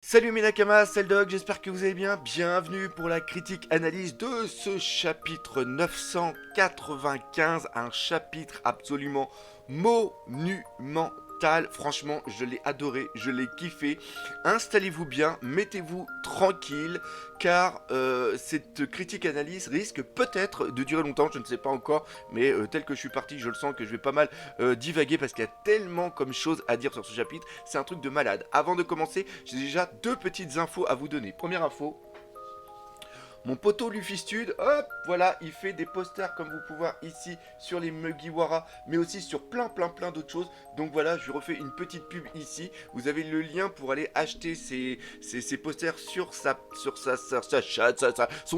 Salut mes nakamas, c'est le Dog, j'espère que vous allez bien. Bienvenue pour la critique analyse de ce chapitre 995, un chapitre absolument monumental. Franchement, je l'ai adoré, je l'ai kiffé. Installez-vous bien, mettez-vous tranquille, car cette critique analyse risque peut-être de durer longtemps, je ne sais pas encore, mais tel que je suis parti, je le sens que je vais pas mal divaguer parce qu'il y a tellement comme choses à dire sur ce chapitre. C'est un truc de malade. Avant de commencer, j'ai déjà deux petites infos à vous donner. Première info, mon poteau Lufistude, hop, voilà, il fait des posters comme vous pouvez voir ici sur les Mugiwara, mais aussi sur plein d'autres choses. Donc voilà, je refais une petite pub ici. Vous avez le lien pour aller acheter ces posters sur son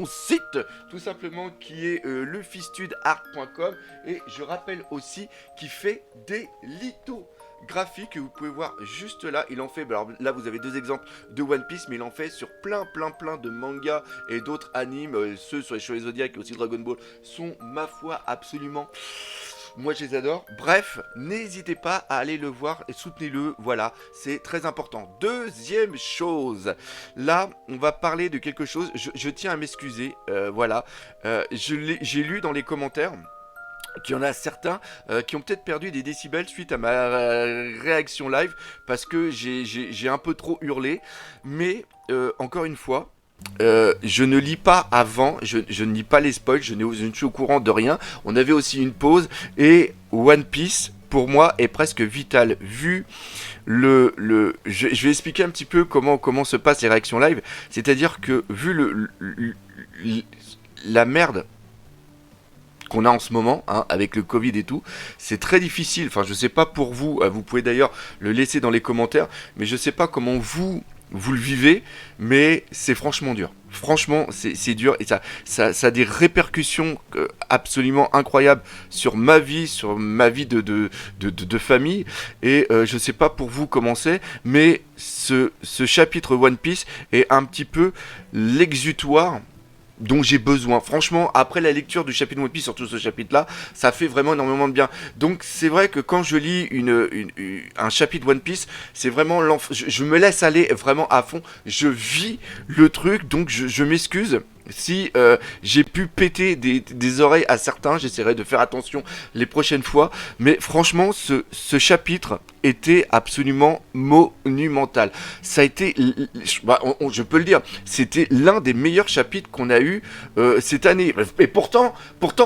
site, tout simplement, qui est lefistudeart.com. Et je rappelle aussi qu'il fait des lithos graphique que vous pouvez voir juste là. Il en fait, alors là vous avez deux exemples de One Piece, mais il en fait sur plein de mangas et d'autres animes. Ceux sur les Chevaliers Zodiac et aussi Dragon Ball sont, ma foi, absolument, moi je les adore. Bref, n'hésitez pas à aller le voir et soutenez-le, voilà, c'est très important. Deuxième chose, là on va parler de quelque chose, je tiens à m'excuser, voilà, j'ai lu dans les commentaires qu'il y en a certains qui ont peut-être perdu des décibels suite à ma réaction live parce que j'ai un peu trop hurlé. Mais encore une fois, je ne lis pas avant, je ne lis pas les spoils, je ne suis au courant de rien. On avait aussi une pause et One Piece, pour moi, est presque vital. Vu je vais expliquer un petit peu comment se passent les réactions live. C'est-à-dire que vu la merde qu'on a en ce moment, hein, avec le Covid et tout, c'est très difficile. Enfin, je sais pas pour vous, vous pouvez d'ailleurs le laisser dans les commentaires, mais je sais pas comment vous le vivez, mais c'est franchement dur. Franchement, c'est dur et ça a des répercussions absolument incroyables sur ma vie de famille. Et je sais pas pour vous comment c'est, mais ce chapitre One Piece est un petit peu l'exutoire dont j'ai besoin. Franchement, après la lecture du chapitre One Piece, surtout ce chapitre-là, ça fait vraiment énormément de bien. Donc c'est vrai que quand je lis un chapitre One Piece, c'est vraiment je me laisse aller vraiment à fond. Je vis le truc, donc je m'excuse. Si j'ai pu péter des oreilles à certains, j'essaierai de faire attention les prochaines fois. Mais franchement, ce chapitre était absolument monumental. Ça a été, je peux le dire, c'était l'un des meilleurs chapitres qu'on a eu cette année. Et pourtant,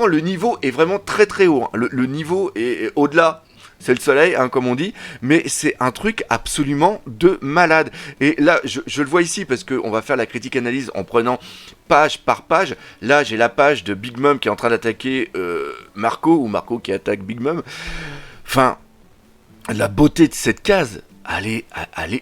le niveau est vraiment très haut, hein. Le niveau est au-delà. C'est le soleil, hein, comme on dit, mais c'est un truc absolument de malade. Et là, je le vois ici parce qu'on va faire la critique analyse en prenant page par page. Là, j'ai la page de Big Mom qui est en train d'attaquer Marco, ou Marco qui attaque Big Mom. Enfin, la beauté de cette case, allez,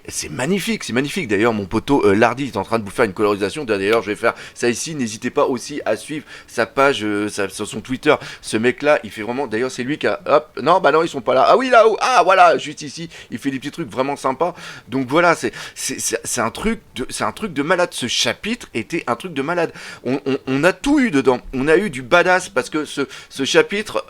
c'est magnifique, c'est magnifique. D'ailleurs, mon poteau Lardy est en train de vous faire une colorisation. D'ailleurs, je vais faire ça ici. N'hésitez pas aussi à suivre sa page sur son Twitter. Ce mec-là, il fait vraiment. D'ailleurs, c'est lui qui a. Hop, non, bah non, ils sont pas là. Ah oui, là-haut. Ah voilà, juste ici. Il fait des petits trucs vraiment sympas. Donc voilà, c'est un truc de malade. Ce chapitre était un truc de malade. On a tout eu dedans. On a eu du badass parce que ce chapitre,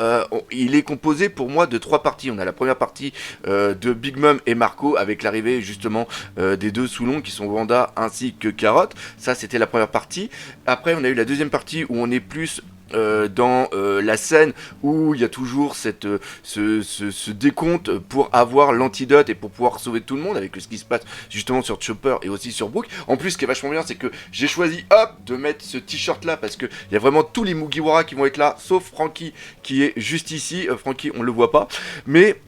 il est composé pour moi de trois parties. On a la première partie de Big Mom et Marco, avec l'arrivée justement des deux Soulons qui sont Wanda ainsi que Carotte. Ça, c'était la première partie. Après, on a eu la deuxième partie où on est plus dans la scène où il y a toujours ce décompte pour avoir l'antidote et pour pouvoir sauver tout le monde, avec ce qui se passe justement sur Chopper et aussi sur Brook. En plus, ce qui est vachement bien, c'est que j'ai choisi de mettre ce t-shirt là parce que il y a vraiment tous les Mugiwara qui vont être là, sauf Franky qui est juste ici. Franky, on le voit pas, mais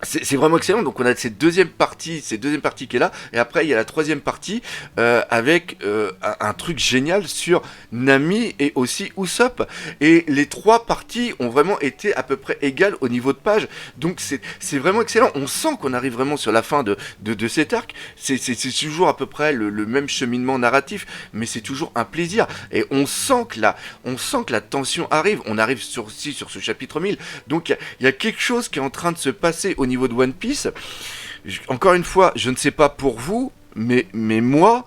c'est vraiment excellent. Donc on a cette deuxième partie qui est là, et après il y a la troisième partie avec un truc génial sur Nami et aussi Usopp. Et les trois parties ont vraiment été à peu près égales au niveau de page. Donc c'est vraiment excellent. On sent qu'on arrive vraiment sur la fin de cet arc. C'est toujours à peu près le même cheminement narratif, mais c'est toujours un plaisir. Et on sent que la tension arrive. On arrive aussi sur ce chapitre 1000. Donc il y a quelque chose qui est en train de se passer au niveau de One Piece. Encore une fois, je ne sais pas pour vous, mais moi,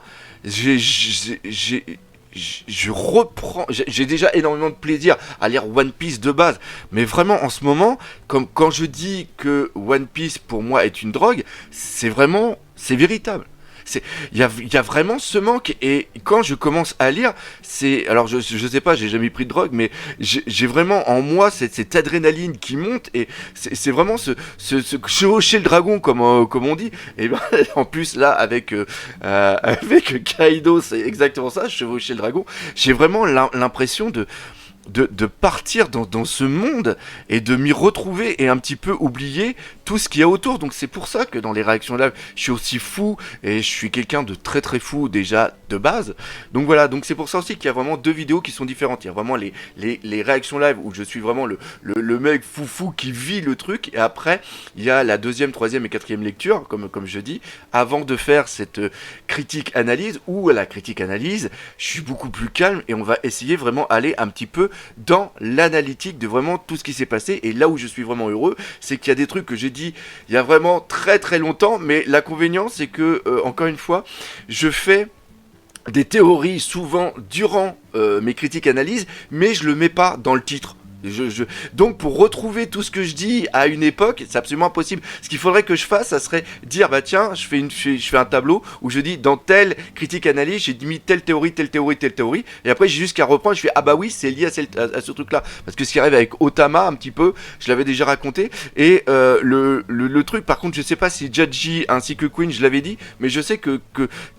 je reprends, j'ai déjà énormément de plaisir à lire One Piece de base, mais vraiment en ce moment, comme quand je dis que One Piece pour moi est une drogue, c'est véritable. Il y a vraiment ce manque. Et quand je commence à lire, alors je sais pas, j'ai jamais pris de drogue, mais j'ai vraiment en moi cette adrénaline qui monte, et c'est vraiment ce chevaucher le dragon, comme on dit. Et ben, en plus là, avec Kaido, c'est exactement ça, chevaucher le dragon. J'ai vraiment l'impression de partir dans ce monde et de m'y retrouver et un petit peu oublier tout ce qu'il y a autour. Donc c'est pour ça que dans les réactions live, je suis aussi fou, et je suis quelqu'un de très très fou déjà de base. Donc voilà, donc c'est pour ça aussi qu'il y a vraiment deux vidéos qui sont différentes. Il y a vraiment les réactions live où je suis vraiment le mec fou qui vit le truc, et après il y a la deuxième, troisième et quatrième lecture, comme je dis, avant de faire cette critique analyse, où la critique analyse, je suis beaucoup plus calme et on va essayer vraiment aller un petit peu dans l'analytique de vraiment tout ce qui s'est passé. Et là où je suis vraiment heureux, c'est qu'il y a des trucs que j'ai dit il y a vraiment très très longtemps, mais l'inconvénient c'est que encore une fois, je fais des théories souvent durant mes critiques analyses, mais je le mets pas dans le titre. Donc pour retrouver tout ce que je dis à une époque, c'est absolument impossible. Ce qu'il faudrait que je fasse, ça serait dire, bah tiens, je fais un tableau où je dis, dans telle critique analyse, j'ai mis telle théorie, et après j'ai juste qu'à reprendre, je fais, ah bah oui, c'est lié à ce truc-là. Parce que ce qui arrive avec Otama, un petit peu, je l'avais déjà raconté, et le truc, par contre, je sais pas si Judgy ainsi que Queen, je l'avais dit, mais je sais que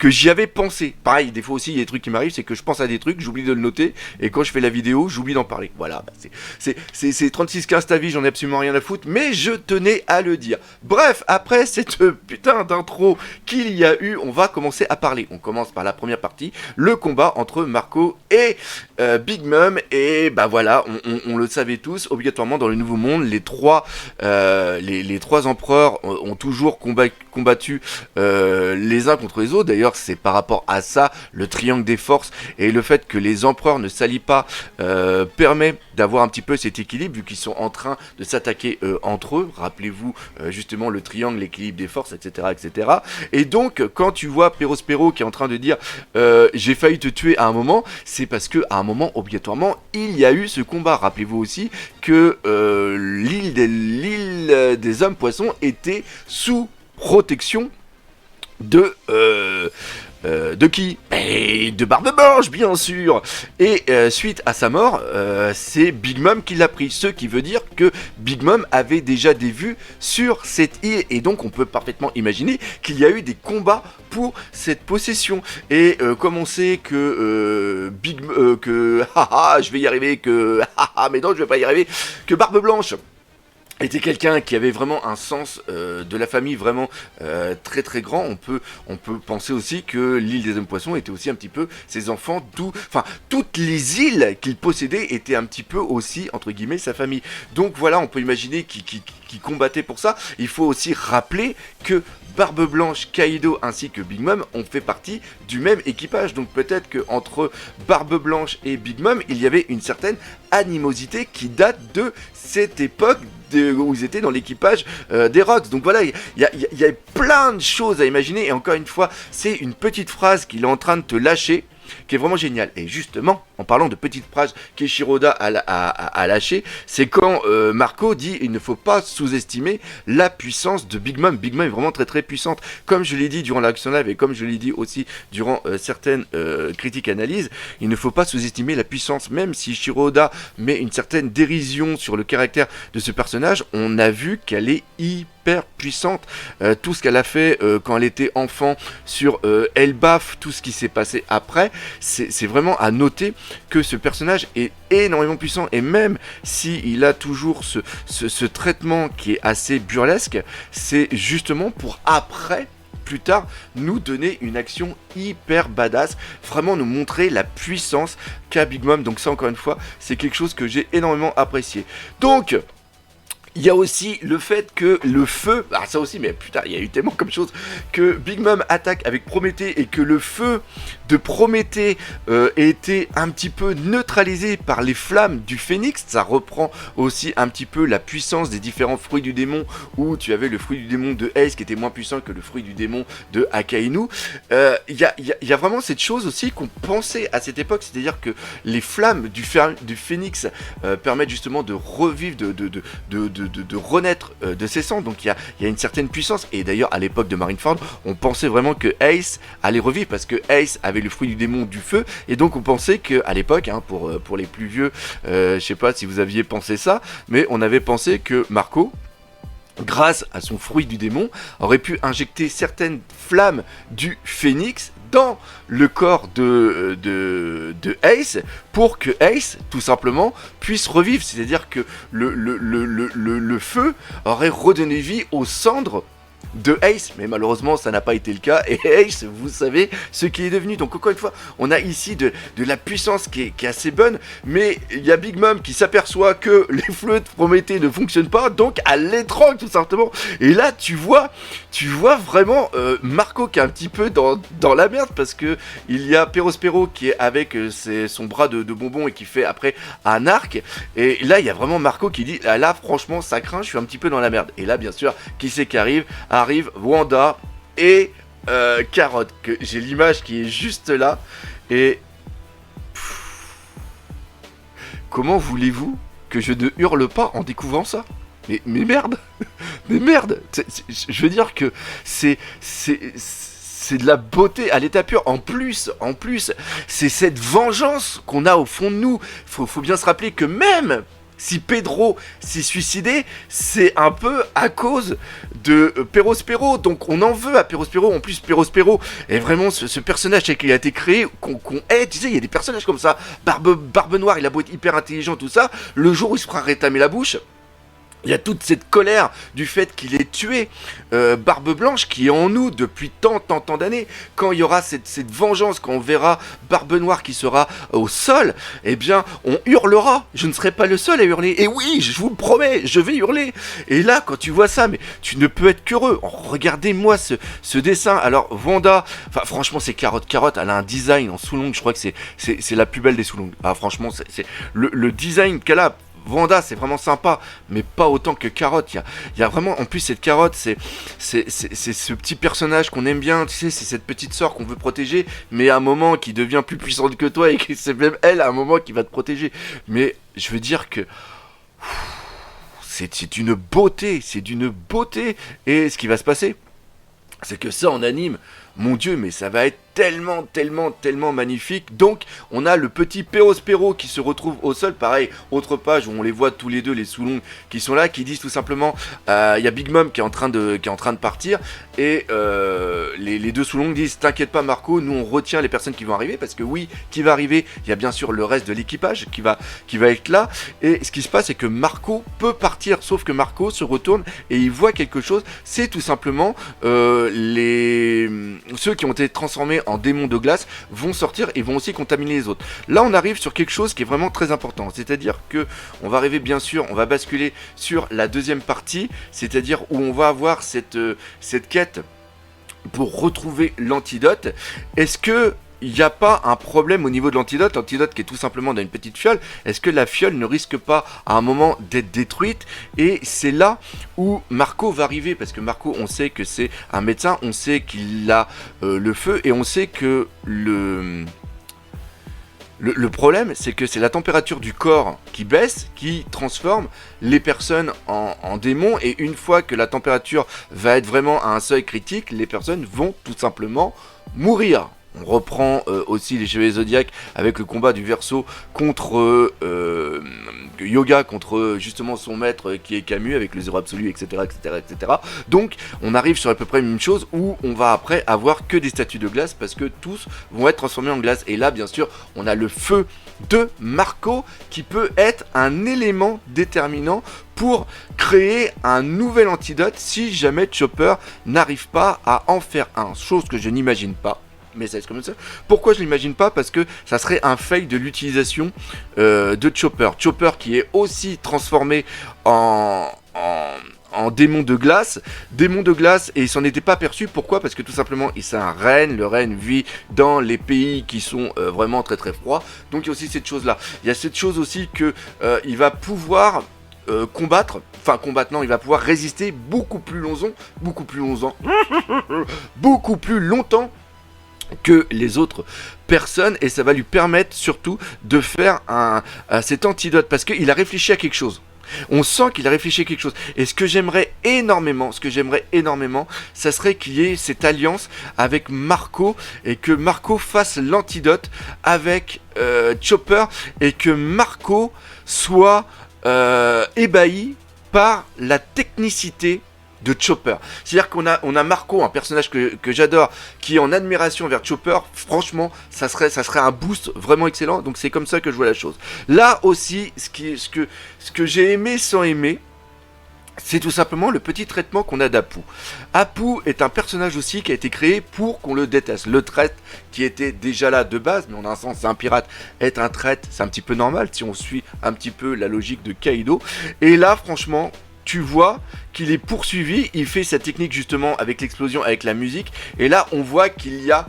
j'y avais pensé. Pareil, des fois aussi, il y a des trucs qui m'arrivent, c'est que je pense à des trucs, j'oublie de le noter, et quand je fais la vidéo, j'oublie d'en parler. Voilà, bah, c'est 36-15 ta vie, j'en ai absolument rien à foutre, mais je tenais à le dire. Bref, après cette putain d'intro qu'il y a eu, on va commencer à parler. On commence par la première partie, le combat entre Marco et Big Mom. Et bah voilà, on le savait tous, obligatoirement dans le Nouveau Monde, les trois empereurs ont toujours combattu les uns contre les autres. D'ailleurs, c'est par rapport à ça, le triangle des forces, et le fait que les empereurs ne s'allient pas permet d'avoir un petit peu cet équilibre, vu qu'ils sont en train de s'attaquer entre eux. Rappelez-vous justement le triangle, l'équilibre des forces, etc., etc. Et donc quand tu vois Perospero qui est en train de dire j'ai failli te tuer à un moment, c'est parce que à un moment obligatoirement il y a eu ce combat. Rappelez-vous aussi que l'île des hommes poissons était sous protection de qui? Et de Barbe Blanche, bien sûr. Et suite à sa mort, c'est Big Mom qui l'a pris. Ce qui veut dire que Big Mom avait déjà des vues sur cette île. Et donc on peut parfaitement imaginer qu'il y a eu des combats pour cette possession. Et comme on sait que je vais y arriver, mais non, je vais pas y arriver, que Barbe Blanche était quelqu'un qui avait vraiment un sens de la famille vraiment très très grand. On peut penser aussi que l'île des hommes poissons était aussi un petit peu ses enfants, toutes les îles qu'il possédait étaient un petit peu aussi entre guillemets sa famille. Donc voilà, on peut imaginer qu'il combattait pour ça. Il faut aussi rappeler que Barbe Blanche, Kaido ainsi que Big Mom ont fait partie du même équipage. Donc peut-être qu'entre Barbe Blanche et Big Mom, il y avait une certaine animosité qui date de cette époque où ils étaient dans l'équipage des Rocks. Donc voilà, il y a plein de choses à imaginer. Et encore une fois, c'est une petite phrase qu'il est en train de te lâcher, qui est vraiment génial. Et justement, en parlant de petites phrases qu'Eiichiroda a lâché, c'est quand Marco dit il ne faut pas sous-estimer la puissance de Big Mom. Big Mom est vraiment très très puissante. Comme je l'ai dit durant l'action live et comme je l'ai dit aussi durant certaines critiques analyses, il ne faut pas sous-estimer la puissance. Même si Eiichiroda met une certaine dérision sur le caractère de ce personnage, on a vu qu'elle est hyper puissante. Tout ce qu'elle a fait quand elle était enfant sur Elbaf, tout ce qui s'est passé après, c'est vraiment à noter que ce personnage est énormément puissant. Et même s'il a toujours ce traitement qui est assez burlesque, c'est justement pour après, plus tard, nous donner une action hyper badass, vraiment nous montrer la puissance qu'a Big Mom. Donc ça, encore une fois, c'est quelque chose que j'ai énormément apprécié. Donc il y a aussi le fait que le feu, ça aussi, mais putain, il y a eu tellement comme chose, que Big Mom attaque avec Prométhée et que le feu de Prométhée était un petit peu neutralisé par les flammes du Phénix. Ça reprend aussi un petit peu la puissance des différents fruits du démon, où tu avais le fruit du démon de Ace qui était moins puissant que le fruit du démon de Akainu. Il y a vraiment cette chose aussi qu'on pensait à cette époque, c'est-à-dire que les flammes du Phénix permettent justement de revivre, de de renaître de ses cendres. Donc il y a une certaine puissance. Et d'ailleurs, à l'époque de Marineford, on pensait vraiment que Ace allait revivre parce que Ace avait le fruit du démon du feu. Et donc on pensait qu'à l'époque, hein, pour les plus vieux, je sais pas si vous aviez pensé ça, mais on avait pensé que Marco, grâce à son fruit du démon, aurait pu injecter certaines flammes du phénix dans le corps de Ace pour que Ace, tout simplement, puisse revivre. C'est-à-dire que le feu aurait redonné vie aux cendres de Ace, mais malheureusement ça n'a pas été le cas, et Ace, vous savez ce qu'il est devenu. Donc encore une fois, on a ici de la puissance qui est assez bonne, mais il y a Big Mom qui s'aperçoit que les flûtes Prométhée ne fonctionnent pas, donc elle l'étrangle tout simplement. Et là tu vois vraiment Marco qui est un petit peu dans la merde, parce que il y a Perospero qui est avec son bras de bonbon et qui fait après un arc, et là il y a vraiment Marco qui dit ah, là franchement ça craint, je suis un petit peu dans la merde. Et là bien sûr, qui c'est qui arrive Wanda et Carotte, que j'ai l'image qui est juste là, et comment voulez-vous que je ne hurle pas en découvrant ça? Mais merde. Mais merde. Je veux dire que c'est de la beauté à l'état pur. En plus, c'est cette vengeance qu'on a au fond de nous. Faut bien se rappeler que même si Pedro s'est suicidé, c'est un peu à cause de Perospero. Donc on en veut à Perospero. En plus, Perospero est vraiment ce personnage qui a été créé, qu'on hait. Tu sais, il y a des personnages comme ça. Barbe Noire, il a beau être hyper intelligent, tout ça. Le jour où il se fera rétamer la bouche, il y a toute cette colère du fait qu'il ait tué Barbe Blanche qui est en nous depuis tant d'années. Quand il y aura cette vengeance, quand on verra Barbe Noire qui sera au sol, eh bien, on hurlera. Je ne serai pas le seul à hurler. Et oui, je vous le promets, je vais hurler. Et là, quand tu vois ça, mais tu ne peux être qu'heureux. Regardez-moi ce dessin. Alors, Wanda, franchement, c'est Carotte. Carotte, elle a un design en Sulong. Je crois que c'est la plus belle des Sulong. Ah, franchement, c'est le design qu'elle a. Wanda, c'est vraiment sympa, mais pas autant que Carotte. Il y a vraiment, en plus, cette Carotte, c'est ce petit personnage qu'on aime bien, tu sais, c'est cette petite sœur qu'on veut protéger, mais à un moment qui devient plus puissante que toi, et que c'est même elle, à un moment, qui va te protéger. Mais je veux dire que c'est une beauté, et ce qui va se passer, c'est que ça, en anime, mon Dieu, mais ça va être tellement magnifique. Donc on a le petit Perospero qui se retrouve au sol. Pareil, autre page où on les voit tous les deux, les Sulong qui sont là, qui disent tout simplement il y a Big Mom qui est en train de partir, et les deux Sulong disent t'inquiète pas Marco, nous on retient les personnes qui vont arriver, parce que oui, qui va arriver, il y a bien sûr le reste de l'équipage qui va être là. Et ce qui se passe, c'est que Marco peut partir, sauf que Marco se retourne et il voit quelque chose. C'est tout simplement ceux qui ont été transformés en démons de glace vont sortir et vont aussi contaminer les autres. Là on arrive sur quelque chose qui est vraiment très important, c'est-à-dire que on va arriver, bien sûr, on va basculer sur la deuxième partie, c'est-à-dire où on va avoir cette quête pour retrouver l'antidote. Est-ce que il n'y a pas un problème au niveau de l'antidote qui est tout simplement dans une petite fiole? Est-ce que la fiole ne risque pas à un moment d'être détruite? Et c'est là où Marco va arriver, parce que Marco, on sait que c'est un médecin, on sait qu'il a le feu, et on sait que le problème, c'est que c'est la température du corps qui baisse, qui transforme les personnes en démons, et une fois que la température va être vraiment à un seuil critique, les personnes vont tout simplement mourir. On reprend aussi les Chevaliers Zodiac avec le combat du Verseau contre Yoga, contre justement son maître qui est Camus, avec le zéro absolu, etc. Donc on arrive sur à peu près une même chose, où on va après avoir que des statues de glace, parce que tous vont être transformés en glace. Et là bien sûr on a le feu de Marco qui peut être un élément déterminant pour créer un nouvel antidote si jamais Chopper n'arrive pas à en faire un, chose que je n'imagine pas. Mais ça reste comme ça. Pourquoi je l'imagine pas? Parce que ça serait un fail de l'utilisation de Chopper. Chopper qui est aussi transformé en démon de glace. Et il s'en était pas aperçu. Pourquoi? Parce que tout simplement, c'est un renne. Le renne vit dans les pays qui sont vraiment très froids. Donc il y a aussi cette chose-là. Il y a cette chose aussi que il va pouvoir combattre, non, il va pouvoir résister beaucoup plus longtemps que les autres personnes, et ça va lui permettre surtout de faire cet antidote, parce qu'il a réfléchi à quelque chose. On sent qu'il a réfléchi à quelque chose. Et ce que j'aimerais énormément, ça serait qu'il y ait cette alliance avec Marco et que Marco fasse l'antidote avec Chopper et que Marco soit ébahi par la technicité de Chopper. C'est-à-dire qu'on a Marco, un personnage que j'adore, qui est en admiration vers Chopper. Franchement, ça serait un boost vraiment excellent. Donc c'est comme ça que je vois la chose. Là aussi, ce que j'ai aimé sans aimer, c'est tout simplement le petit traitement qu'on a d'Apu. Apu est un personnage aussi qui a été créé pour qu'on le déteste. Le traître qui était déjà là de base, mais en un sens c'est un pirate, être un traître c'est un petit peu normal si on suit un petit peu la logique de Kaido. Et là franchement, tu vois qu'il est poursuivi, il fait sa technique justement avec l'explosion, avec la musique, et là on voit qu'il y a...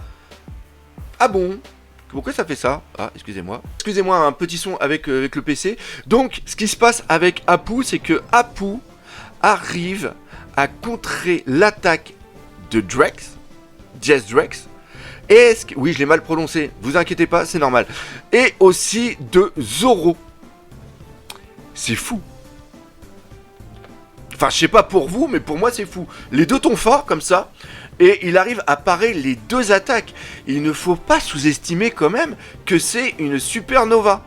Ah bon ? Pourquoi ça fait ça ? Ah, excusez-moi, un petit son avec le PC. Donc, ce qui se passe avec Apu, c'est que Apu arrive à contrer l'attaque de Drex, Jazz Drex, et oui, je l'ai mal prononcé, vous inquiétez pas, c'est normal, et aussi de Zoro. C'est fou. Enfin, je sais pas pour vous, mais pour moi, c'est fou. Les deux tonfa, comme ça, et il arrive à parer les deux attaques. Il ne faut pas sous-estimer quand même que c'est une supernova.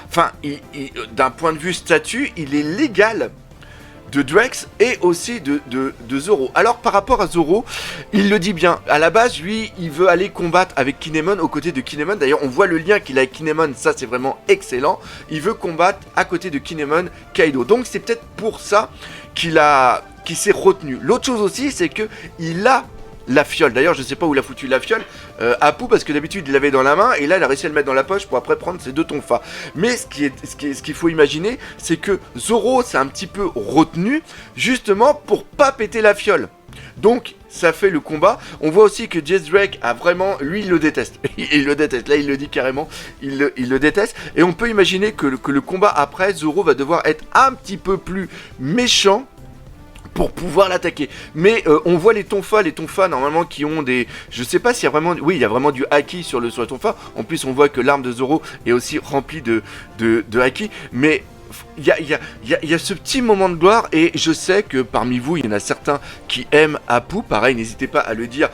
Enfin, d'un point de vue statut, il est légal de Drex et aussi de Zoro. Alors par rapport à Zoro, il le dit bien, à la base lui il veut aller combattre avec Kinemon aux côtés de Kinemon. D'ailleurs on voit le lien qu'il a avec Kinemon, ça c'est vraiment excellent. Il veut combattre à côté de Kinemon Kaido. Donc c'est peut-être pour ça qu'il s'est retenu. L'autre chose aussi c'est que il a la fiole. D'ailleurs je sais pas où il a foutu la fiole Apu, parce que d'habitude il l'avait dans la main et là il a réussi à le mettre dans la poche pour après prendre ses deux tonfas. Mais ce qu'il faut imaginer, c'est que Zoro s'est un petit peu retenu justement pour pas péter la fiole. Donc ça fait le combat. On voit aussi que Jazz Drake a vraiment, lui il le déteste. Il le déteste, là il le dit carrément, il le déteste. Et on peut imaginer que le combat après, Zoro va devoir être un petit peu plus méchant pour pouvoir l'attaquer. Mais on voit les tonfas normalement qui ont des... Je sais pas s'il y a vraiment... Oui, il y a vraiment du haki sur le tonfa. En plus, on voit que l'arme de Zoro est aussi remplie de haki. Mais il y a ce petit moment de gloire, et je sais que parmi vous, il y en a certains qui aiment Apu. Pareil, n'hésitez pas à le dire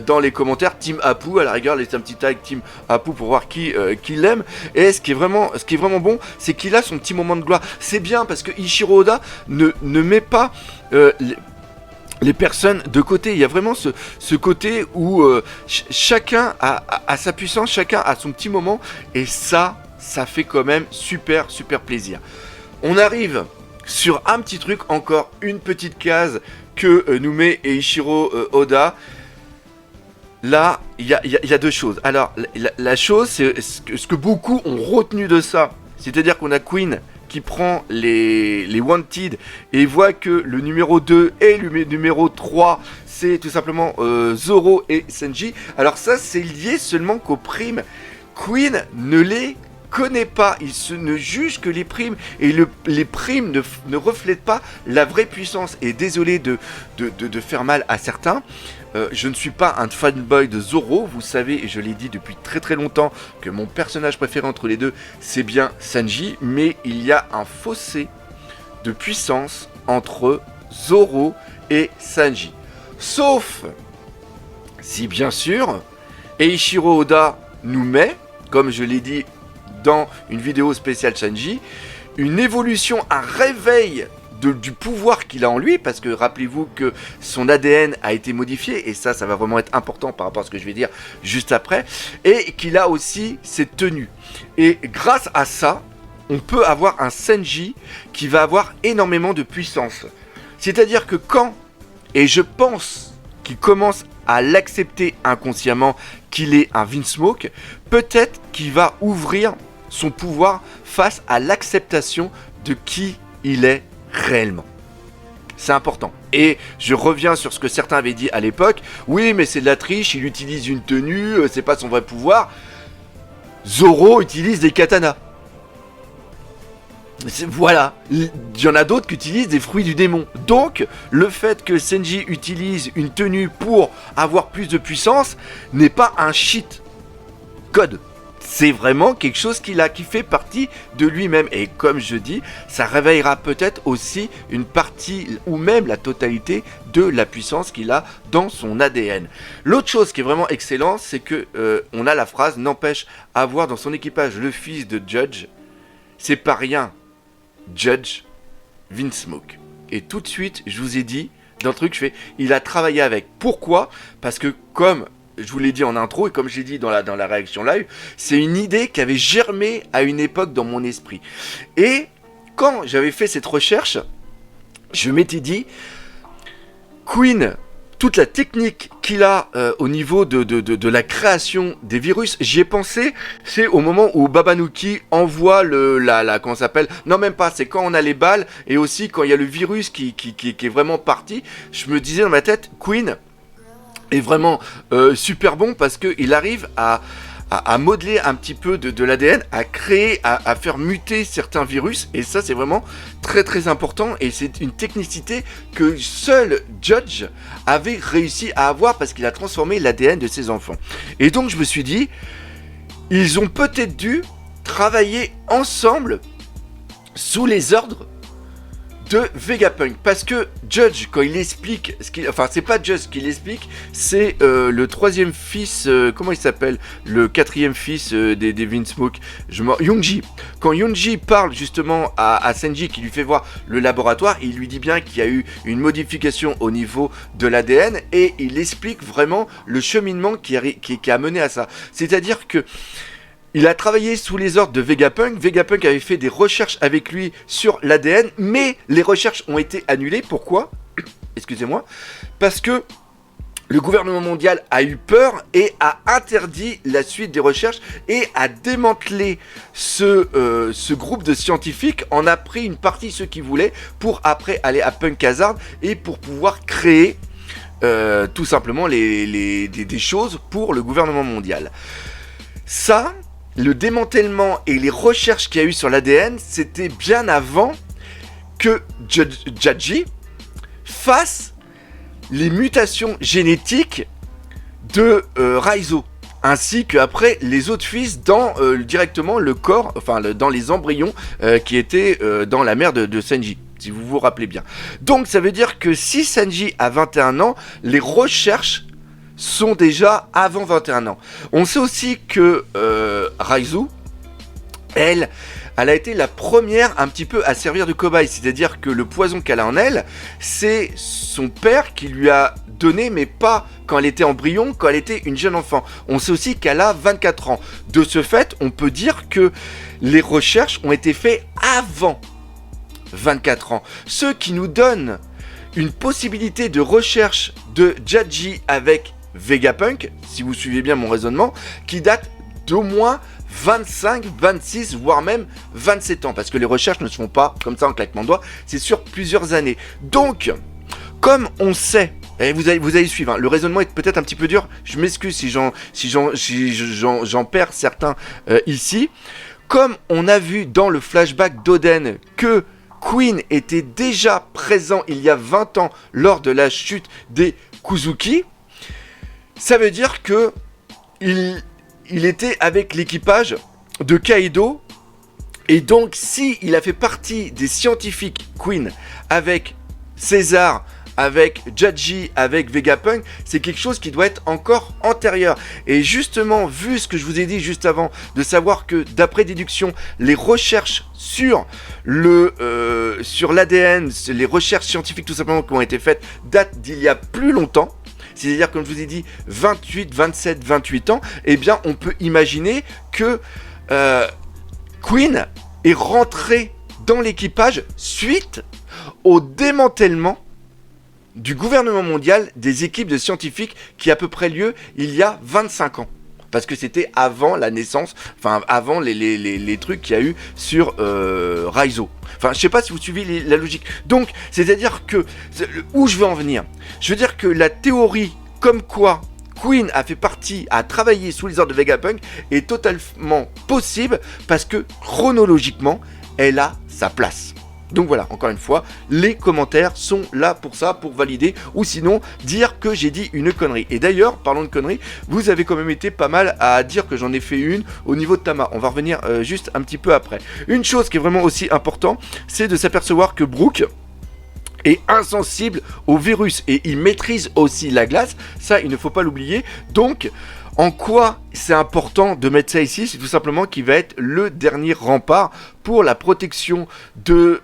dans les commentaires. Team Apu, à la rigueur, laissez un petit tag Team Apu pour voir qui l'aime. Et ce qui est vraiment bon, c'est qu'il a son petit moment de gloire. C'est bien parce que Ichiro Oda ne met pas... les personnes de côté. Il y a vraiment ce côté où chacun a sa puissance, chacun a son petit moment, et ça fait quand même super plaisir. On arrive sur un petit truc, encore une petite case que nous met Eiichiro Oda. Là, il y a deux choses. Alors, la chose, c'est ce que beaucoup ont retenu de ça, c'est-à-dire qu'on a Queen qui prend les Wanted et voit que le numéro 2 et le numéro 3, c'est tout simplement Zoro et Sanji. Alors ça, c'est lié seulement qu'aux primes. Queen ne les connaît pas, il ne juge que les primes, et les primes ne reflètent pas la vraie puissance. Et désolé de faire mal à certains, je ne suis pas un fanboy de Zoro, vous savez, et je l'ai dit depuis très longtemps, que mon personnage préféré entre les deux, c'est bien Sanji, mais il y a un fossé de puissance entre Zoro et Sanji. Sauf si bien sûr, Eiichiro Oda nous met, comme je l'ai dit dans une vidéo spéciale Sanji, une évolution, un réveil du pouvoir qu'il a en lui, parce que rappelez-vous que son ADN a été modifié, et ça va vraiment être important par rapport à ce que je vais dire juste après, et qu'il a aussi cette tenue. Et grâce à ça, on peut avoir un Sanji qui va avoir énormément de puissance. C'est-à-dire que quand, et je pense qu'il commence à l'accepter inconsciemment qu'il est un Vinsmoke, peut-être qu'il va ouvrir son pouvoir face à l'acceptation de qui il est réellement. C'est important. Et je reviens sur ce que certains avaient dit à l'époque. Oui, mais c'est de la triche, il utilise une tenue, c'est pas son vrai pouvoir. Zoro utilise des katanas. Voilà, il y en a d'autres qui utilisent des fruits du démon. Donc, le fait que Sanji utilise une tenue pour avoir plus de puissance n'est pas un cheat code. c'est vraiment quelque chose qui fait partie de lui-même. Et comme je dis, ça réveillera peut-être aussi une partie ou même la totalité de la puissance qu'il a dans son ADN. L'autre chose qui est vraiment excellente, c'est que on a la phrase n'empêche avoir dans son équipage le fils de Judge. C'est pas rien. Judge Vince Smoke. Et tout de suite, je vous ai dit, dans le truc, il a travaillé avec. Pourquoi ? Parce que comme je vous l'ai dit en intro et comme j'ai dit dans la réaction live, c'est une idée qui avait germé à une époque dans mon esprit. Et quand j'avais fait cette recherche, je m'étais dit, Queen, toute la technique qu'il a au niveau de la création des virus, j'y ai pensé, c'est au moment où Babanuki envoie comment ça s'appelle ? Non, même pas, c'est quand on a les balles et aussi quand il y a le virus qui est vraiment parti. Je me disais dans ma tête, Queen est vraiment super bon parce qu'il arrive à modeler un petit peu de l'ADN, à créer, à faire muter certains virus, et ça c'est vraiment très très important, et c'est une technicité que seul Judge avait réussi à avoir parce qu'il a transformé l'ADN de ses enfants. Et donc je me suis dit, ils ont peut-être dû travailler ensemble sous les ordres de Vegapunk, parce que Judge, quand il explique c'est pas Judge qui l'explique, c'est le troisième fils, comment il s'appelle, le quatrième fils des Vince Smoke, Youngji. Quand Youngji parle justement à Sanji, qui lui fait voir le laboratoire, il lui dit bien qu'il y a eu une modification au niveau de l'ADN, et il explique vraiment le cheminement qui a mené à ça. C'est-à-dire que il a travaillé sous les ordres de Vegapunk. Vegapunk avait fait des recherches avec lui sur l'ADN, mais les recherches ont été annulées. Pourquoi ? Excusez-moi. Parce que le gouvernement mondial a eu peur et a interdit la suite des recherches et a démantelé ce groupe de scientifiques, en a pris une partie, ceux qui voulaient, pour après aller à Punk Hazard et pour pouvoir créer tout simplement des choses pour le gouvernement mondial. Ça, le démantèlement et les recherches qu'il y a eu sur l'ADN, c'était bien avant que Judge fasse les mutations génétiques de Raizo, ainsi qu'après les autres fils dans directement le corps, dans les embryons qui étaient dans la mère de Sanji, si vous vous rappelez bien. Donc ça veut dire que si Sanji a 21 ans, les recherches sont déjà avant 21 ans. On sait aussi que Raizo, elle a été la première un petit peu à servir de cobaye, c'est-à-dire que le poison qu'elle a en elle, c'est son père qui lui a donné, mais pas quand elle était embryon, quand elle était une jeune enfant. On sait aussi qu'elle a 24 ans. De ce fait, on peut dire que les recherches ont été faites avant 24 ans. Ce qui nous donne une possibilité de recherche de Judge avec Vegapunk, si vous suivez bien mon raisonnement, qui date d'au moins 25, 26, voire même 27 ans, parce que les recherches ne se font pas comme ça en claquement de doigts, c'est sur plusieurs années. Donc, comme on sait, et vous allez suivre, hein, le raisonnement est peut-être un petit peu dur, je m'excuse si j'en perds certains ici. Comme on a vu dans le flashback d'Oden que Queen était déjà présent il y a 20 ans lors de la chute des Kuzuki, ça veut dire que il était avec l'équipage de Kaido, et donc si il a fait partie des scientifiques Queen avec César, avec Judge, avec Vegapunk, c'est quelque chose qui doit être encore antérieur. Et justement, vu ce que je vous ai dit juste avant, de savoir que d'après déduction, les recherches sur l'ADN, les recherches scientifiques tout simplement qui ont été faites, datent d'il y a plus longtemps, c'est-à-dire, comme je vous ai dit, 28, 27, 28 ans, eh bien, on peut imaginer que Queen est rentré dans l'équipage suite au démantèlement du gouvernement mondial des équipes de scientifiques qui a à peu près lieu il y a 25 ans. Parce que c'était avant la naissance, enfin avant les trucs qu'il y a eu sur Raizo. Enfin, je sais pas si vous suivez la logique. Donc, c'est-à-dire que, où je veux en venir ? Je veux dire que la théorie comme quoi Queen a travaillé sous les ordres de Vegapunk est totalement possible parce que chronologiquement, elle a sa place. Donc voilà, encore une fois, les commentaires sont là pour ça, pour valider, ou sinon dire que j'ai dit une connerie. Et d'ailleurs, parlons de conneries, vous avez quand même été pas mal à dire que j'en ai fait une au niveau de Tama. On va revenir juste un petit peu après. Une chose qui est vraiment aussi importante, c'est de s'apercevoir que Brook est insensible au virus et il maîtrise aussi la glace, ça il ne faut pas l'oublier. Donc en quoi c'est important de mettre ça ici? C'est tout simplement qu'il va être le dernier rempart pour la protection de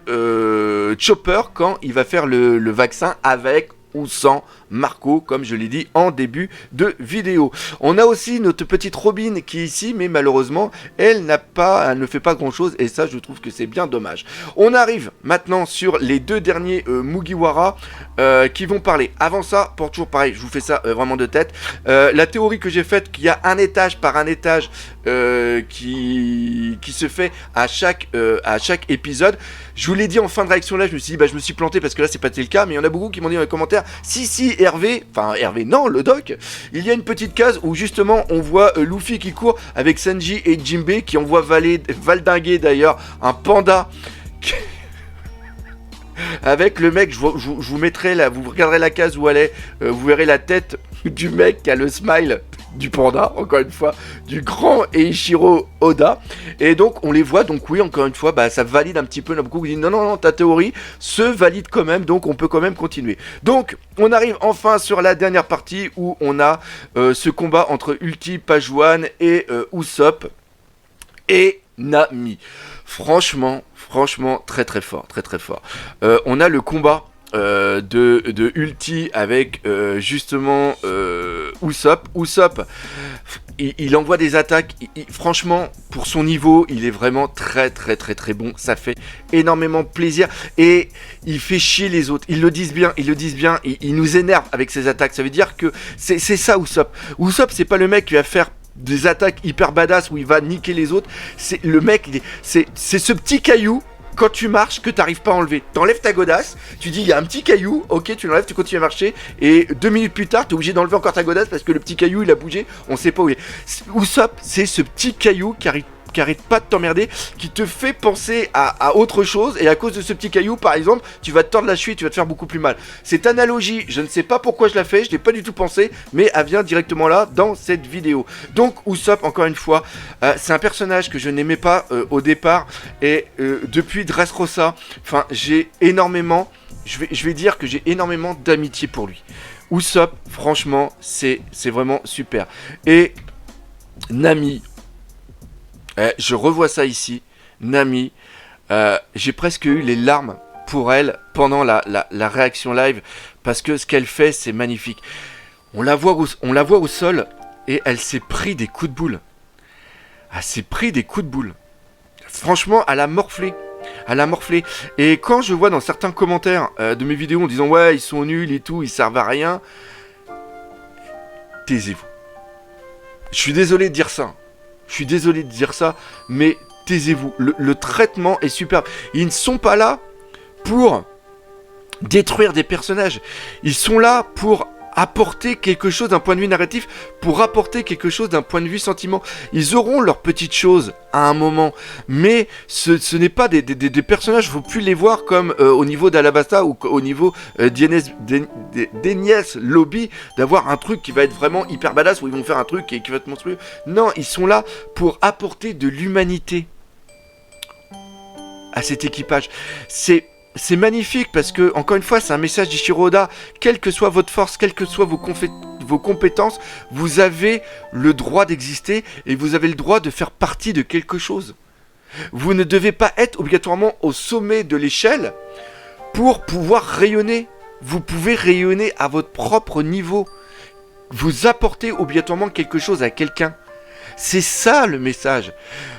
Chopper quand il va faire le vaccin avec ou sans Marco, comme je l'ai dit en début de vidéo. On a aussi notre petite Robin qui est ici, mais malheureusement, elle ne fait pas grand chose, et ça, je trouve que c'est bien dommage. On arrive maintenant sur les deux derniers Mugiwara qui vont parler. Avant ça, pour toujours pareil, je vous fais ça vraiment de tête. La théorie que j'ai faite, qu'il y a un étage par un étage qui se fait à chaque épisode. Je vous l'ai dit en fin de réaction là, je me suis dit, bah je me suis planté parce que là c'est pas le cas, mais il y en a beaucoup qui m'ont dit dans les commentaires, si Hervé, non, le doc, il y a une petite case où justement on voit Luffy qui court avec Sanji et Jinbei qui envoie valdinguer d'ailleurs un panda avec le mec, je vous mettrai là, vous regarderez la case où elle est, vous verrez la tête du mec qui a le smile du panda, encore une fois, du grand Eiichiro Oda. Et donc on les voit, donc oui, encore une fois, bah, ça valide un petit peu. Il y en a beaucoup qui disent non, ta théorie se valide quand même, donc on peut quand même continuer. Donc on arrive enfin sur la dernière partie où on a ce combat entre Ulti, Page-One et Usopp et Nami. Franchement, très très fort. On a le combat de Ulti avec justement Usopp. Usopp, il envoie des attaques. Franchement, pour son niveau, il est vraiment très bon. Ça fait énormément plaisir et il fait chier les autres. Ils le disent bien. Il nous énerve avec ses attaques. Ça veut dire que c'est ça Usopp. Usopp, c'est pas le mec qui va faire des attaques hyper badass où il va niquer les autres. C'est le mec, c'est ce petit caillou quand tu marches que t'arrives pas à enlever. T'enlèves ta godasse, tu dis il y a un petit caillou, ok, tu l'enlèves, tu continues à marcher, et 2 minutes plus tard, t'es obligé d'enlever encore ta godasse parce que le petit caillou il a bougé, on sait pas où il est. Usopp, c'est ce petit caillou qui arrête pas de t'emmerder, qui te fait penser à autre chose, et à cause de ce petit caillou par exemple, tu vas te tordre la cheville et tu vas te faire beaucoup plus mal. Cette analogie, je ne sais pas pourquoi je la fais, je l'ai pas du tout pensé, mais elle vient directement là dans cette vidéo. Donc Usopp, encore une fois, c'est un personnage que je n'aimais pas au départ, et depuis Dressrosa, enfin j'ai énormément, je vais dire que j'ai énormément d'amitié pour lui. Usopp, franchement, c'est vraiment super. Et Nami, je revois ça ici, Nami, j'ai presque eu les larmes pour elle pendant la réaction live, parce que ce qu'elle fait, c'est magnifique. On la voit au sol, et elle s'est pris des coups de boule. Franchement, elle a morflé. Et quand je vois dans certains commentaires de mes vidéos en disant ouais, ils sont nuls et tout, ils servent à rien, taisez-vous. Je suis désolé de dire ça, mais taisez-vous. Le traitement est superbe. Ils ne sont pas là pour détruire des personnages. Ils sont là pour apporter quelque chose d'un point de vue narratif, pour apporter quelque chose d'un point de vue sentiment. Ils auront leurs petites choses à un moment, mais ce n'est pas des personnages, il ne faut plus les voir comme au niveau d'Alabasta ou au niveau d'Enies Lobby, d'avoir un truc qui va être vraiment hyper badass, où ils vont faire un truc qui va être monstrueux. Non, ils sont là pour apporter de l'humanité à cet équipage. C'est magnifique parce que, encore une fois, c'est un message d'Eiichiro Oda. Quelle que soit votre force, quelles que soient vos compétences, vous avez le droit d'exister et vous avez le droit de faire partie de quelque chose. Vous ne devez pas être obligatoirement au sommet de l'échelle pour pouvoir rayonner. Vous pouvez rayonner à votre propre niveau. Vous apportez obligatoirement quelque chose à quelqu'un. C'est ça le message.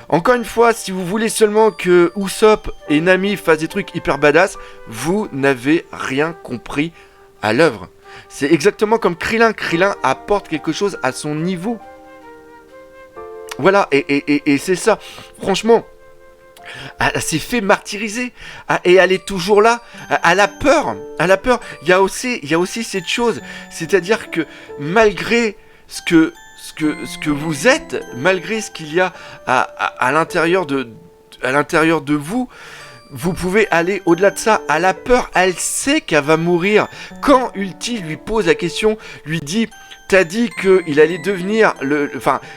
Encore une fois, si vous voulez seulement que Usopp et Nami fassent des trucs hyper badass, vous n'avez rien compris à l'œuvre. C'est exactement comme Krillin. Krillin apporte quelque chose à son niveau. Voilà, et c'est ça. Franchement, elle s'est fait martyriser. Et elle est toujours là. Elle a peur. Il y a aussi cette chose. C'est-à-dire que malgré ce que vous êtes, malgré ce qu'il y a à l'intérieur de vous, vous pouvez aller au-delà de ça. À la peur, elle sait qu'elle va mourir. Quand Ulti lui pose la question, lui dit... T'as dit qu'il allait devenir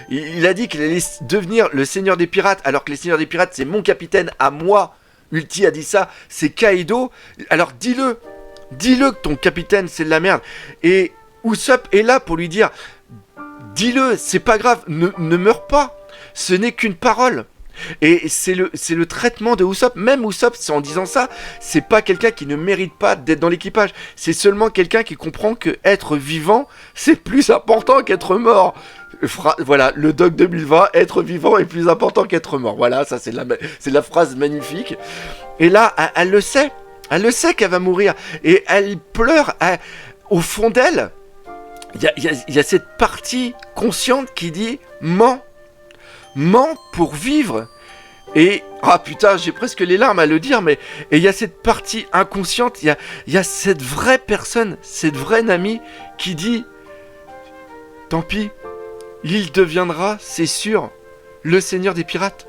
il a dit qu'il allait devenir le seigneur des pirates, alors que les seigneurs des pirates, c'est mon capitaine à moi. Ulti a dit ça, c'est Kaido. Alors dis-le que ton capitaine, c'est de la merde. Et Usopp est là pour lui dire, dis-le, c'est pas grave, ne meurs pas. Ce n'est qu'une parole. Et c'est le traitement de Usopp. Même Usopp, en disant ça, c'est pas quelqu'un qui ne mérite pas d'être dans l'équipage. C'est seulement quelqu'un qui comprend que être vivant, c'est plus important qu'être mort. Voilà, le doc 2020, être vivant est plus important qu'être mort. Voilà, ça c'est la phrase magnifique. Et là, elle le sait. Elle le sait qu'elle va mourir. Et elle pleure. Au fond d'elle, il y a cette partie consciente qui dit « Mens pour vivre ». Et putain, j'ai presque les larmes à le dire, mais et il y a cette partie inconsciente, il y a cette vraie personne, cette vraie Nami qui dit tant pis, il deviendra, c'est sûr, le seigneur des pirates.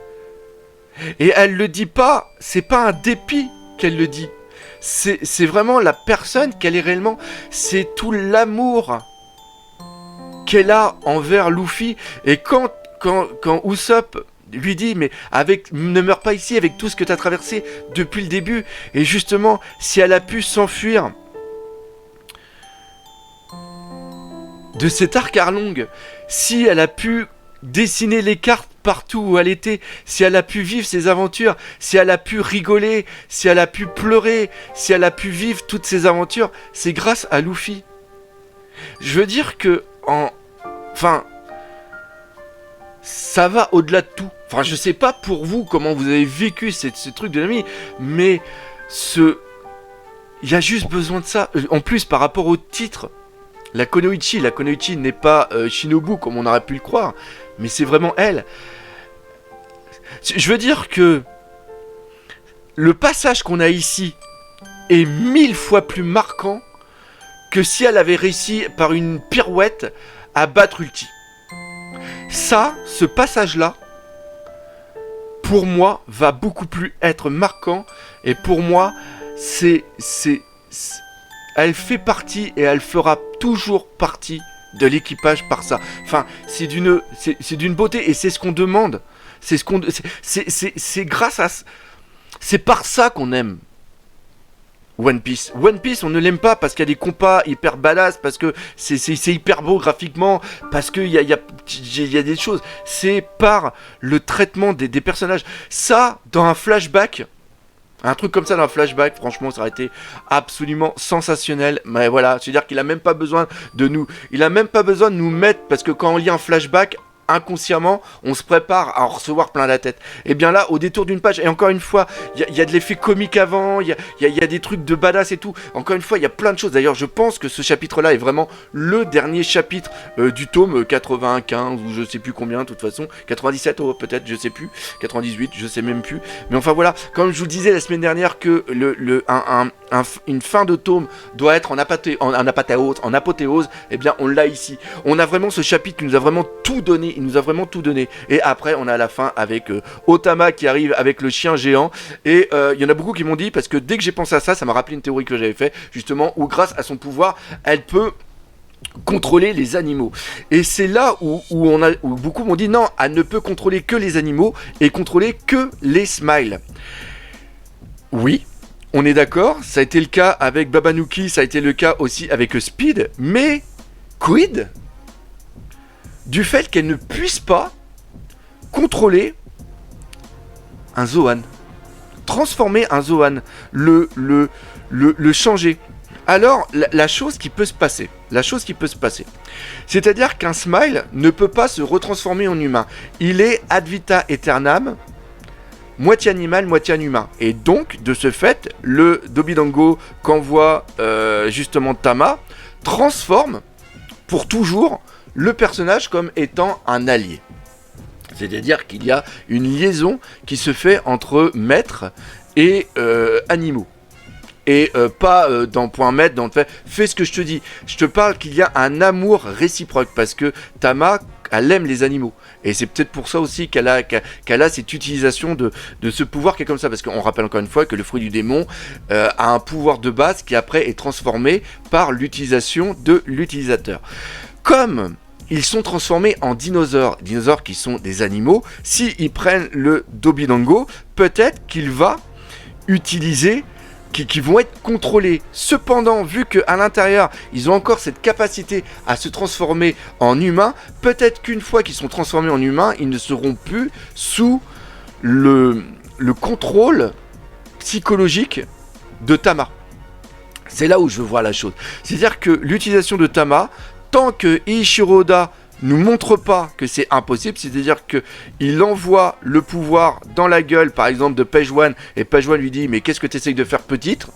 Et elle le dit pas, c'est pas un dépit qu'elle le dit. C'est vraiment la personne qu'elle est réellement, c'est tout l'amour qu'elle a envers Luffy. Et quand Usopp lui dit mais ne meurs pas ici avec tout ce que tu as traversé depuis le début, et justement si elle a pu s'enfuir de cet arc Arlong, si elle a pu dessiner les cartes partout où elle était, si elle a pu vivre ses aventures, si elle a pu rigoler, si elle a pu pleurer, si elle a pu vivre toutes ces aventures, c'est grâce à Luffy. Je veux dire que ça va au-delà de tout. Enfin, je sais pas pour vous comment vous avez vécu ce truc de Nami, mais il y a juste besoin de ça. En plus, par rapport au titre, la Kunoichi n'est pas Shinobu comme on aurait pu le croire, mais c'est vraiment elle. Je veux dire que le passage qu'on a ici est 1000 fois plus marquant que si elle avait réussi par une pirouette à battre Ulti. Ça, ce passage-là, pour moi, va beaucoup plus être marquant. Et pour moi, elle fait partie et elle fera toujours partie de l'équipage par ça. Enfin, c'est d'une beauté et c'est ce qu'on demande. C'est grâce à... C'est par ça qu'on aime One Piece. One Piece, on ne l'aime pas parce qu'il y a des combats hyper badass, parce que c'est hyper beau graphiquement, parce qu'il y a des choses. C'est par le traitement des personnages. Ça, dans un flashback, un truc comme ça dans un flashback, franchement, ça aurait été absolument sensationnel. Mais voilà, c'est-à-dire qu'il a même pas besoin de nous mettre, parce que quand on lit un flashback, inconsciemment, on se prépare à en recevoir plein la tête. Et bien là, au détour d'une page, et encore une fois, il y a de l'effet comique avant, il y a des trucs de badass et tout. Encore une fois, il y a plein de choses. D'ailleurs, je pense que ce chapitre-là est vraiment le dernier chapitre du tome 95, ou je sais plus combien, de toute façon. 97, peut-être, je sais plus. 98, je sais même plus. Mais enfin voilà, comme je vous disais la semaine dernière que une fin de tome doit être en apothéose, et bien on l'a ici. On a vraiment ce chapitre qui nous a vraiment tout donné. Il nous a vraiment tout donné. Et après, on a la fin avec Otama qui arrive avec le chien géant. Et il y en a beaucoup qui m'ont dit, parce que dès que j'ai pensé à ça, ça m'a rappelé une théorie que j'avais fait, justement, où grâce à son pouvoir, elle peut contrôler les animaux. Et c'est là où beaucoup m'ont dit non, elle ne peut contrôler que les animaux et contrôler que les smiles. Oui, on est d'accord, ça a été le cas avec Babanuki, ça a été le cas aussi avec Speed, mais quid du fait qu'elle ne puisse pas contrôler un Zoan, transformer un Zoan, le changer. Alors, la chose qui peut se passer, c'est-à-dire qu'un Smile ne peut pas se retransformer en humain. Il est ad vita aeternam, moitié animal, moitié humain. Et donc, de ce fait, le Dobidango qu'envoie justement Tama transforme pour toujours le personnage comme étant un allié. C'est-à-dire qu'il y a une liaison qui se fait entre maîtres et animaux. Et pas dans point maître, dans le fait, fais ce que je te dis. Je te parle qu'il y a un amour réciproque, parce que Tama elle aime les animaux. Et c'est peut-être pour ça aussi qu'elle a cette utilisation de ce pouvoir qui est comme ça. Parce qu'on rappelle encore une fois que le fruit du démon a un pouvoir de base qui après est transformé par l'utilisation de l'utilisateur. Comme ils sont transformés en dinosaures qui sont des animaux, s'ils prennent le Dobbydango, peut-être qu'il va utiliser qui vont être contrôlés. Cependant, vu qu'à l'intérieur, ils ont encore cette capacité à se transformer en humains, peut-être qu'une fois qu'ils sont transformés en humains, ils ne seront plus sous le contrôle psychologique de Tama. C'est là où je vois la chose. C'est-à-dire que l'utilisation de Tama, tant que Eiichiro Oda nous montre pas que c'est impossible, c'est-à-dire qu'il envoie le pouvoir dans la gueule, par exemple, de Page One, et Page One lui dit « Mais qu'est-ce que tu essayes de faire, petite ?»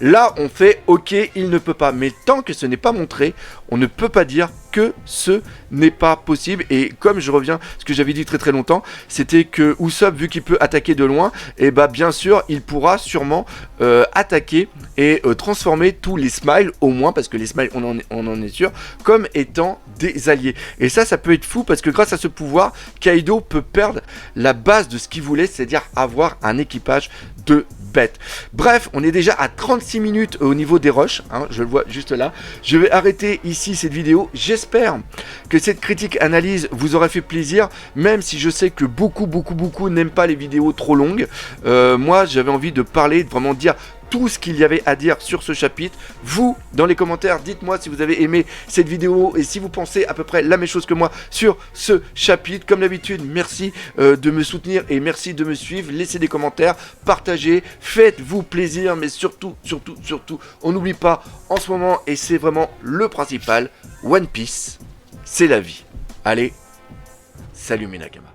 Là, on fait « Ok, il ne peut pas. » Mais tant que ce n'est pas montré, on ne peut pas dire que ce n'est pas possible. Et comme je reviens, ce que j'avais dit très très longtemps, c'était que Usopp, vu qu'il peut attaquer de loin, et bah bien sûr, il pourra sûrement attaquer et transformer tous les Smiles, au moins, parce que les Smiles, on en est sûr, comme étant des alliés. Et ça peut être fou, parce que grâce à ce pouvoir, Kaido peut perdre la base de ce qu'il voulait, c'est-à-dire avoir un équipage de bête. Bref, on est déjà à 36 minutes au niveau des rushs, hein, je le vois juste là. Je vais arrêter ici cette vidéo. J'espère que cette critique analyse vous aura fait plaisir, même si je sais que beaucoup n'aiment pas les vidéos trop longues. Moi, j'avais envie de parler, de vraiment dire tout ce qu'il y avait à dire sur ce chapitre. Vous, dans les commentaires, dites-moi si vous avez aimé cette vidéo et si vous pensez à peu près la même chose que moi sur ce chapitre. Comme d'habitude, merci de me soutenir et merci de me suivre. Laissez des commentaires, partagez, faites-vous plaisir, mais surtout, on n'oublie pas en ce moment, et c'est vraiment le principal, One Piece, c'est la vie. Allez, salut mes Nakamas.